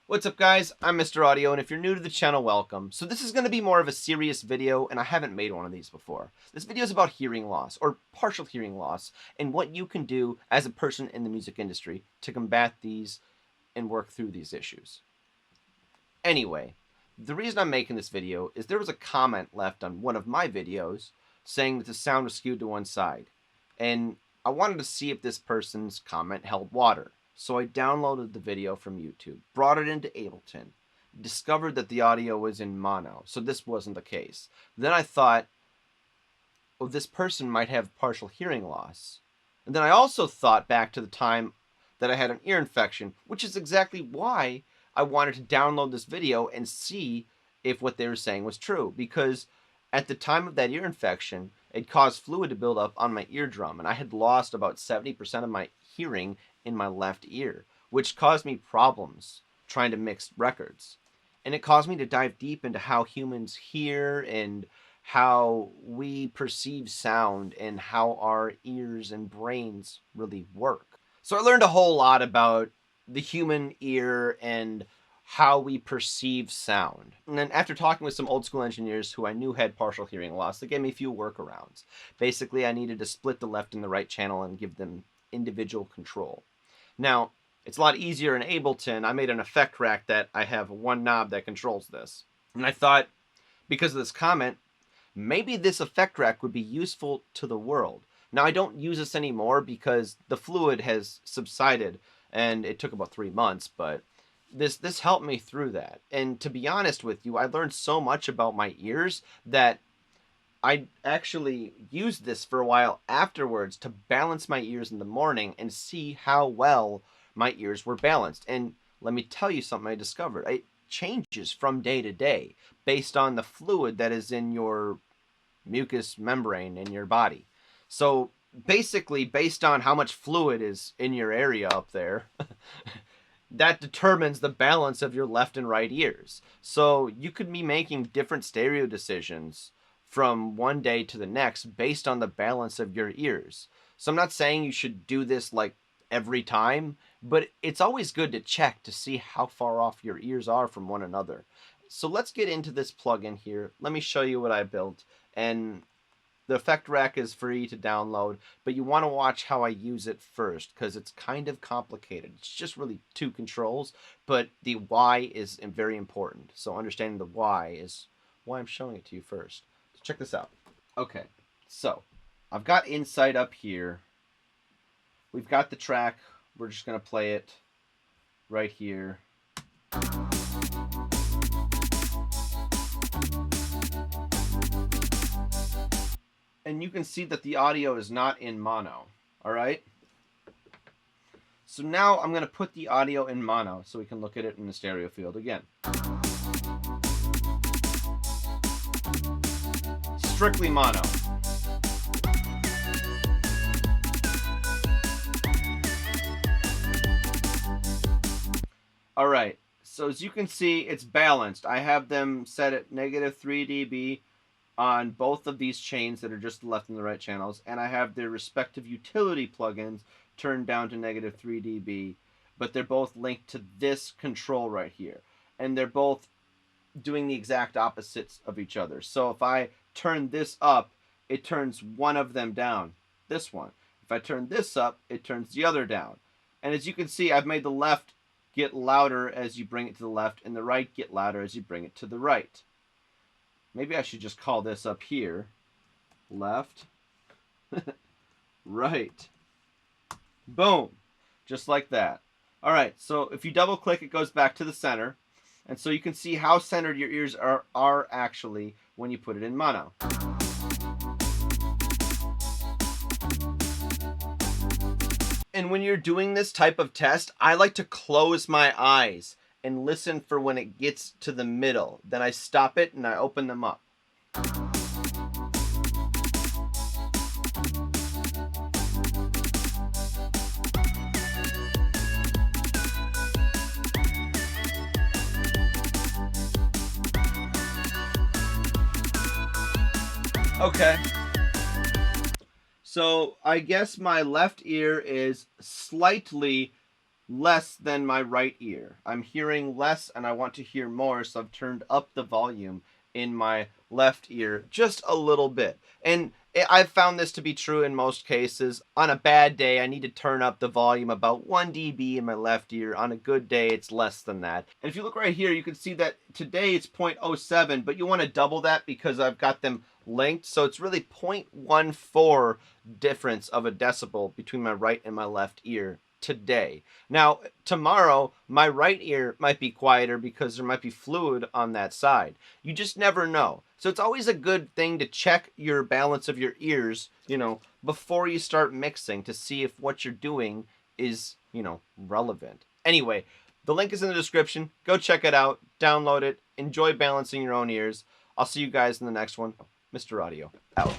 What's up guys, I'm Mr. Audio, and if you're new to the channel, welcome. So this is going to be more of a serious video, and I haven't made one of these before. This video is about hearing loss, or partial hearing loss, and what you can do as a person in the music industry to combat these and work through these issues. Anyway, the reason I'm making this video is there was a comment left on one of my videos saying that the sound was skewed to one side, and I wanted to see if this person's comment held water. So I downloaded the video from YouTube, brought it into Ableton, discovered that the audio was in mono, so this wasn't the case. Then I thought, oh, this person might have partial hearing loss. And then I also thought back to the time that I had an ear infection, which is exactly why I wanted to download this video and see if what they were saying was true. Because at the time of that ear infection, it caused fluid to build up on my eardrum, and I had lost about 70% of my hearing in my left ear, which caused me problems trying to mix records. And it caused me to dive deep into how humans hear and how we perceive sound and how our ears and brains really work. So I learned a whole lot about the human ear and how we perceive sound. And then after talking with some old school engineers who I knew had partial hearing loss, they gave me a few workarounds. Basically, I needed to split the left and the right channel and give them individual control. Now, it's a lot easier in Ableton. I made an effect rack that I have one knob that controls this. And I thought, because of this comment, maybe this effect rack would be useful to the world. Now, I don't use this anymore because the fluid has subsided, and it took about 3 months, but this helped me through that. And to be honest with you, I learned so much about my ears that I actually used this for a while afterwards to balance my ears in the morning and see how well my ears were balanced. And let me tell you something I discovered. It changes from day to day based on the fluid that is in your mucous membrane in your body. So basically, based on how much fluid is in your area up there, that determines the balance of your left and right ears. So you could be making different stereo decisions from one day to the next based on the balance of your ears. So I'm not saying you should do this like every time, but it's always good to check to see how far off your ears are from one another. So let's get into this plugin here. Let me show you what I built. And the effect rack is free to download, but you want to watch how I use it first because it's kind of complicated. It's just really 2 controls, but the why is very important. So understanding the why is why I'm showing it to you first. Check this out. Okay, so I've got Insight up here. We've got the track. We're just going to play it right here. And you can see that the audio is not in mono. All right? So now I'm going to put the audio in mono so we can look at it in the stereo field again. Strictly mono. All right, so as you can see, it's balanced. I have them set at -3 dB on both of these chains that are just the left and the right channels, and I have their respective utility plugins turned down to -3 dB, but they're both linked to this control right here, and they're both doing the exact opposites of each other. So if I turn this up, it turns one of them down, this one. If I turn this up, it turns the other down. And as you can see, I've made the left get louder as you bring it to the left, and the right get louder as you bring it to the right. Maybe I should just call this up here left, right. Boom. Just like that. All right, so if you double click, it goes back to the center. And so you can see how centered your ears are actually when you put it in mono. And when you're doing this type of test, I like to close my eyes and listen for when it gets to the middle. Then I stop it and I open them up. Okay. So I guess my left ear is slightly less than my right ear. I'm hearing less and I want to hear more, so I've turned up the volume in my left ear just a little bit. And I've found this to be true in most cases. On a bad day, I need to turn up the volume about 1 dB in my left ear. On a good day, it's less than that. And if you look right here, you can see that today it's 0.07, but you want to double that because I've got them linked. So it's really 0.14 difference of a decibel between my right and my left ear today. Now, tomorrow, my right ear might be quieter because there might be fluid on that side. You just never know. So it's always a good thing to check your balance of your ears, before you start mixing to see if what you're doing is, relevant. Anyway, the link is in the description. Go check it out, download it, enjoy balancing your own ears. I'll see you guys in the next one. Mr. Audio, out.